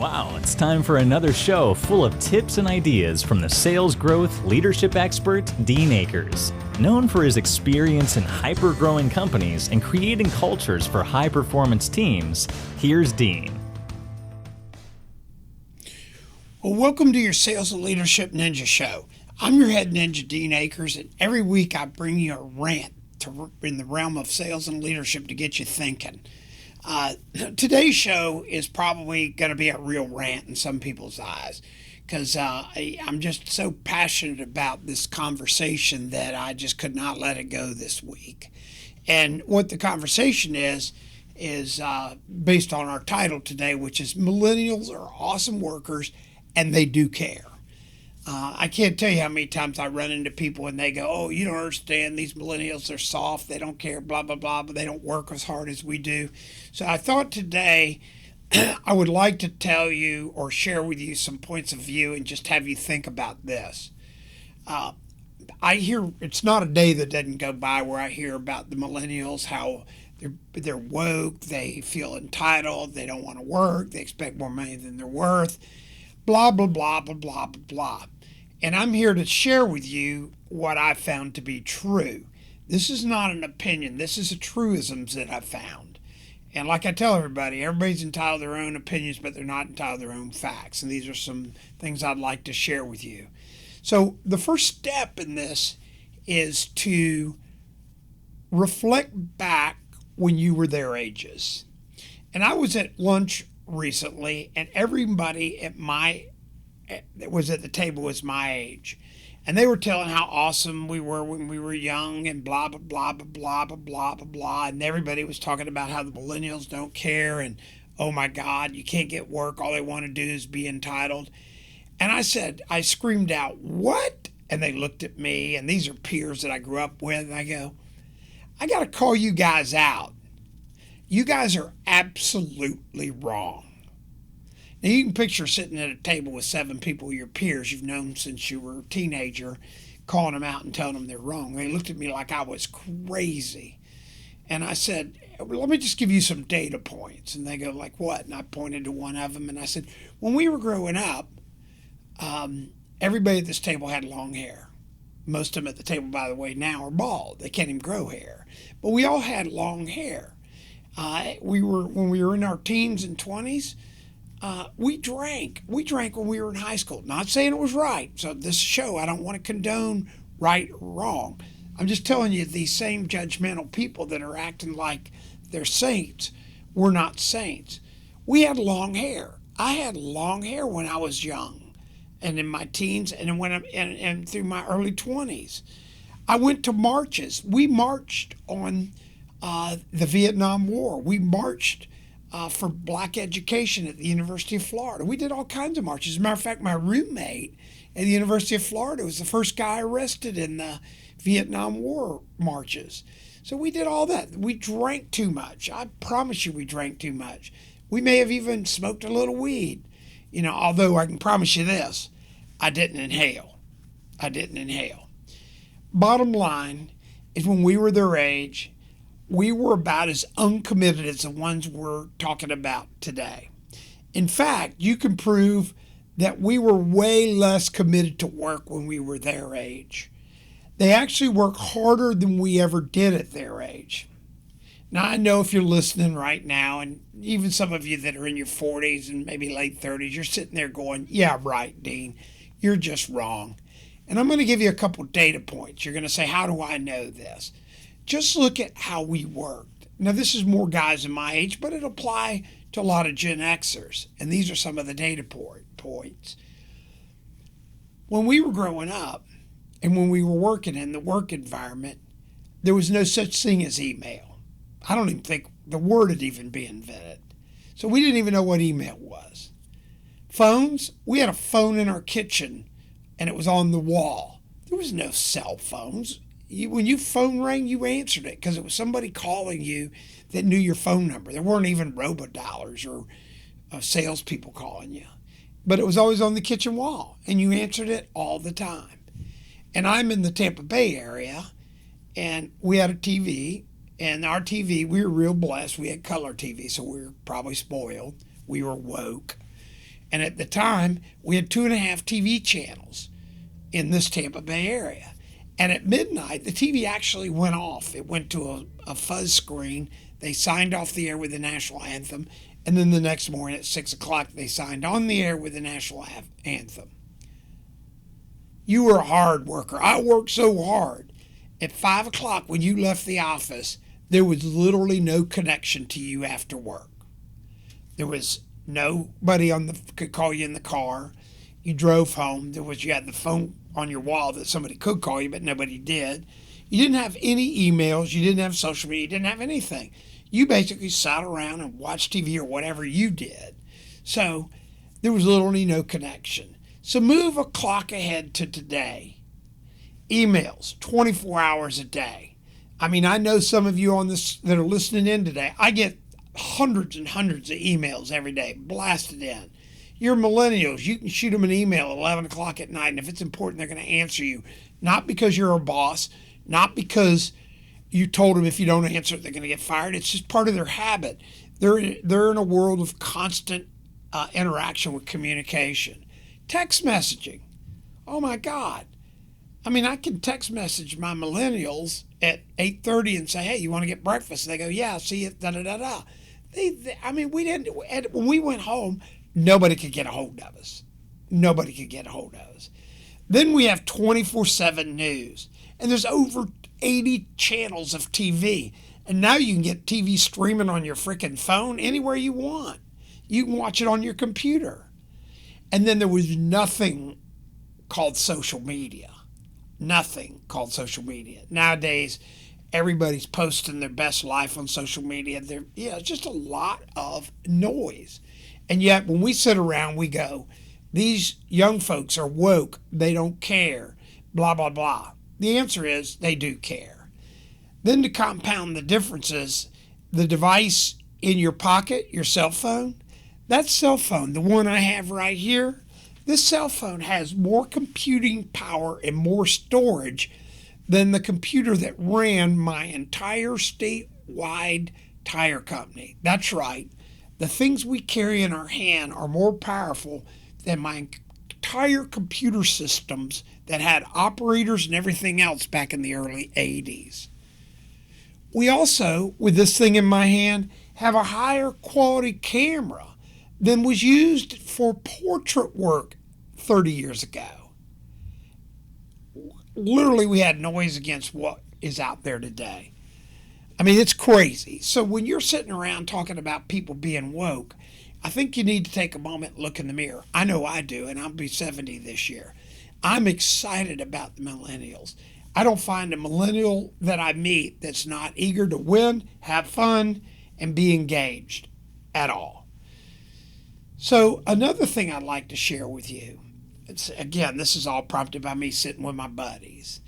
Wow, it's time for another show full of tips and ideas from the sales growth leadership expert, Dean Akers. Known for his experience in hyper-growing companies and creating cultures for high-performance teams, here's Dean. Well, welcome to your Sales and Leadership Ninja Show. I'm your head ninja, Dean Akers, and every week I bring you a rant in the realm of sales and leadership to get you thinking. Today's show is probably going to be a real rant in some people's eyes because I'm just so passionate about this conversation that I just could not let it go this week. And what the conversation is based on our title today, which is Millennials are awesome workers and they do care. I can't tell you how many times I run into people and they go, oh, you don't understand, these millennials are soft, they don't care, blah, blah, blah, but they don't work as hard as we do. So I thought today I would like to tell you or share with you some points of view and just have you think about this. I hear, it's not a day that doesn't go by where I hear about the millennials, how they're woke, they feel entitled, they don't want to work, they expect more money than they're worth, blah, blah, blah, blah, blah, blah, blah. And I'm here to share with you what I found to be true. This is not an opinion. This is a truisms that I found. And like I tell everybody, everybody's entitled to their own opinions, but they're not entitled to their own facts. And these are some things I'd like to share with you. So the first step in this is to reflect back when you were their ages. And I was at lunch recently, and everybody that was at the table was my age, and they were telling how awesome we were when we were young and blah blah blah blah blah blah blah blah blah, and everybody was talking about how the millennials don't care and oh my God, you can't get work, all they want to do is be entitled. And I screamed out, what? And they looked at me, and these are peers that I grew up with, and I go, I got to call you guys out. You guys are absolutely wrong. Now, you can picture sitting at a table with 7 people, your peers you've known since you were a teenager, calling them out and telling them they're wrong. They looked at me like I was crazy. And I said, well, let me just give you some data points. And they go, like what? And I pointed to one of them, and I said, when we were growing up, everybody at this table had long hair. Most of them at the table, by the way, now are bald. They can't even grow hair. But we all had long hair. When we were in our teens and 20s, we drank. We drank when we were in high school. Not saying it was right. So this show, I don't want to condone right or wrong. I'm just telling you these same judgmental people that are acting like they're saints were not saints. We had long hair. I had long hair when I was young and in my teens and through my early 20s. I went to marches. We marched on the Vietnam War. We marched for black education at the University of Florida. We did all kinds of marches. As a matter of fact, my roommate at the University of Florida was the first guy arrested in the Vietnam War marches. So we did all that. We drank too much. I promise you we drank too much. We may have even smoked a little weed. Although I can promise you this, I didn't inhale. Bottom line is when we were their age, we were about as uncommitted as the ones we're talking about today. In fact, you can prove that we were way less committed to work when we were their age. They actually work harder than we ever did at their age. Now, I know if you're listening right now, and even some of you that are in your 40s and maybe late 30s, you're sitting there going, yeah, right, Dean, you're just wrong. And I'm going to give you a couple data points. You're going to say, how do I know this? Just look at how we worked. Now, this is more guys in my age, but it'll apply to a lot of Gen Xers. And these are some of the data points. When we were growing up and when we were working in the work environment, there was no such thing as email. I don't even think the word had even been invented. So we didn't even know what email was. Phones, we had a phone in our kitchen and it was on the wall. There was no cell phones. When your phone rang, you answered it because it was somebody calling you that knew your phone number. There weren't even robodialers or salespeople calling you. But it was always on the kitchen wall, and you answered it all the time. And I'm in the Tampa Bay area, and we had a TV, and our TV, we were real blessed. We had color TV, so we were probably spoiled. We were woke. And at the time, we had 2.5 TV channels in this Tampa Bay area. And at midnight, the TV actually went off. It went to a fuzz screen. They signed off the air with the national anthem. And then the next morning at 6 o'clock, they signed on the air with the national anthem. You were a hard worker. I worked so hard. At 5 o'clock, when you left the office, there was literally no connection to you after work. There was nobody could call you in the car. You drove home. You had the phone on your wall that somebody could call you, but nobody did. You didn't have any emails. You didn't have social media. You didn't have anything. You basically sat around and watched TV or whatever you did. So there was literally no connection. So move a clock ahead to today. Emails, 24 hours a day. I mean, I know some of you on this that are listening in today. I get hundreds and hundreds of emails every day, blasted in. You're millennials. You can shoot them an email at 11 o'clock at night, and if it's important, they're going to answer you. Not because you're a boss, not because you told them if you don't answer it, they're going to get fired. It's just part of their habit. They're in a world of constant interaction with communication. Text messaging. Oh, my God. I mean, I can text message my millennials at 8:30 and say, hey, you want to get breakfast? And they go, yeah, I'll see you, da-da-da-da. When we went home, nobody could get a hold of us. Nobody could get a hold of us. Then we have 24/7 news. And there's over 80 channels of TV. And now you can get TV streaming on your freaking phone anywhere you want. You can watch it on your computer. And then there was nothing called social media. Nothing called social media. Nowadays, everybody's posting their best life on social media. It's just a lot of noise. And yet, when we sit around, we go, these young folks are woke. They don't care. Blah, blah, blah. The answer is they do care. Then to compound the differences, the device in your pocket, your cell phone, that cell phone, the one I have right here, this cell phone has more computing power and more storage than the computer that ran my entire statewide tire company. That's right. The things we carry in our hand are more powerful than my entire computer systems that had operators and everything else back in the early 80s. We also, with this thing in my hand, have a higher quality camera than was used for portrait work 30 years ago. Literally, we had noise against what is out there today. I mean, it's crazy. So when you're sitting around talking about people being woke, I think you need to take a moment and look in the mirror. I know I do, and I'll be 70 this year. I'm excited about the millennials. I don't find a millennial that I meet that's not eager to win, have fun, and be engaged at all. So another thing I'd like to share with you, again, this is all prompted by me sitting with my buddies.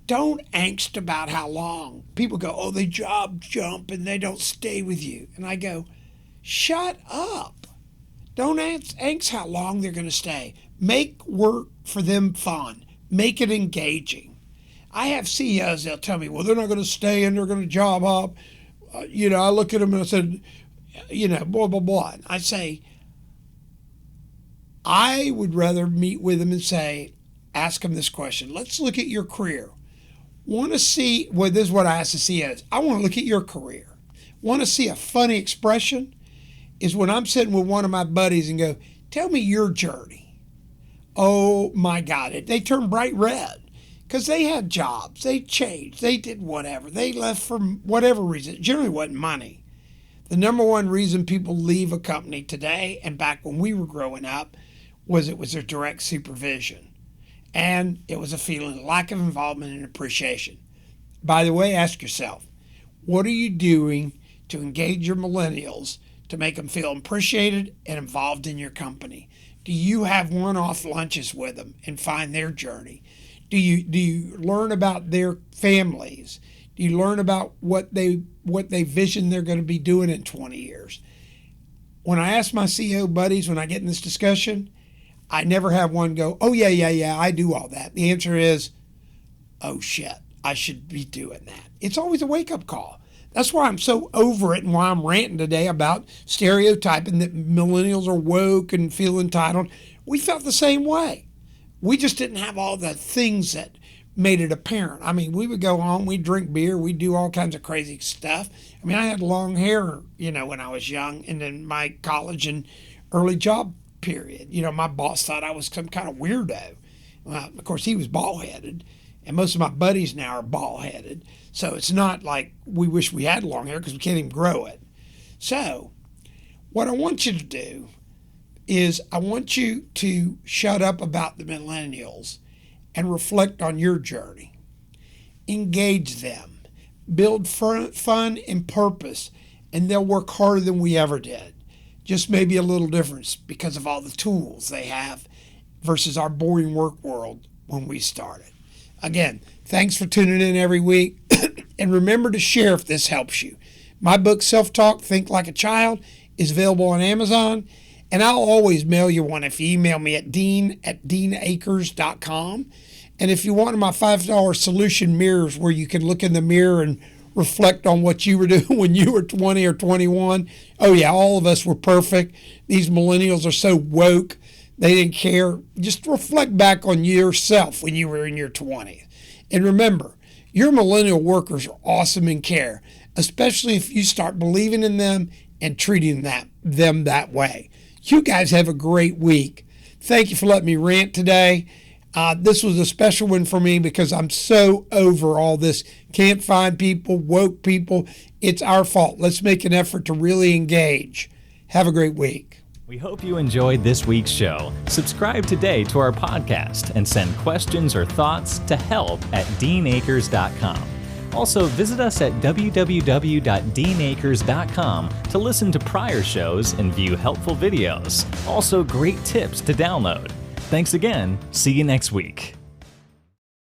Don't angst about how long. People go, oh, they job jump and they don't stay with you. And I go, shut up. Don't angst how long they're going to stay. Make work for them fun. Make it engaging. I have CEOs, they'll tell me, well, they're not going to stay and they're going to job up. I look at them and I said, blah, blah, blah. And I say, I would rather meet with them and ask them this question. Let's look at your career. Want to see, this is what I ask the CEOs. I want to look at your career. Want to see a funny expression? Is when I'm sitting with one of my buddies and go, tell me your journey. Oh my God, they turn bright red because they had jobs. They changed. They did whatever. They left for whatever reason. It generally wasn't money. The number one reason people leave a company today and back when we were growing up was it was their direct supervision. And it was a feeling of lack of involvement and appreciation. By the way, ask yourself, what are you doing to engage your millennials to make them feel appreciated and involved in your company? Do you have one-off lunches with them and find their journey? Do you learn about their families? Do you learn about what they vision they're going to be doing in 20 years? When I ask my CEO buddies, when I get in this discussion, I never have one go, oh, yeah, I do all that. The answer is, oh, shit, I should be doing that. It's always a wake-up call. That's why I'm so over it and why I'm ranting today about stereotyping that millennials are woke and feel entitled. We felt the same way. We just didn't have all the things that made it apparent. I mean, we would go home, we'd drink beer, we'd do all kinds of crazy stuff. I mean, I had long hair, when I was young and in my college and early job period. My boss thought I was some kind of weirdo. Well, of course, he was bald-headed, and most of my buddies now are bald-headed. So it's not like we wish we had long hair because we can't even grow it. So what I want you to do is I want you to shut up about the millennials and reflect on your journey. Engage them. Build fun and purpose, and they'll work harder than we ever did. Just maybe a little difference because of all the tools they have versus our boring work world when we started. Again, thanks for tuning in every week. And remember to share if this helps you. My book, Self-Talk, Think Like a Child, is available on Amazon. And I'll always mail you one if you email me at dean@deanakers.com. And if you want my $5 solution mirrors where you can look in the mirror and reflect on what you were doing when you were 20 or 21. Oh yeah, all of us were perfect. These millennials are so woke. They didn't care. Just reflect back on yourself when you were in your 20s. And remember, your millennial workers are awesome and care, especially if you start believing in them and treating them that way. You guys have a great week. Thank you for letting me rant today. This was a special one for me because I'm so over all this. Can't find people, woke people. It's our fault. Let's make an effort to really engage. Have a great week. We hope you enjoyed this week's show. Subscribe today to our podcast and send questions or thoughts to help@deanakers.com. Also, visit us at www.deanakers.com to listen to prior shows and view helpful videos. Also, great tips to download. Thanks again. See you next week.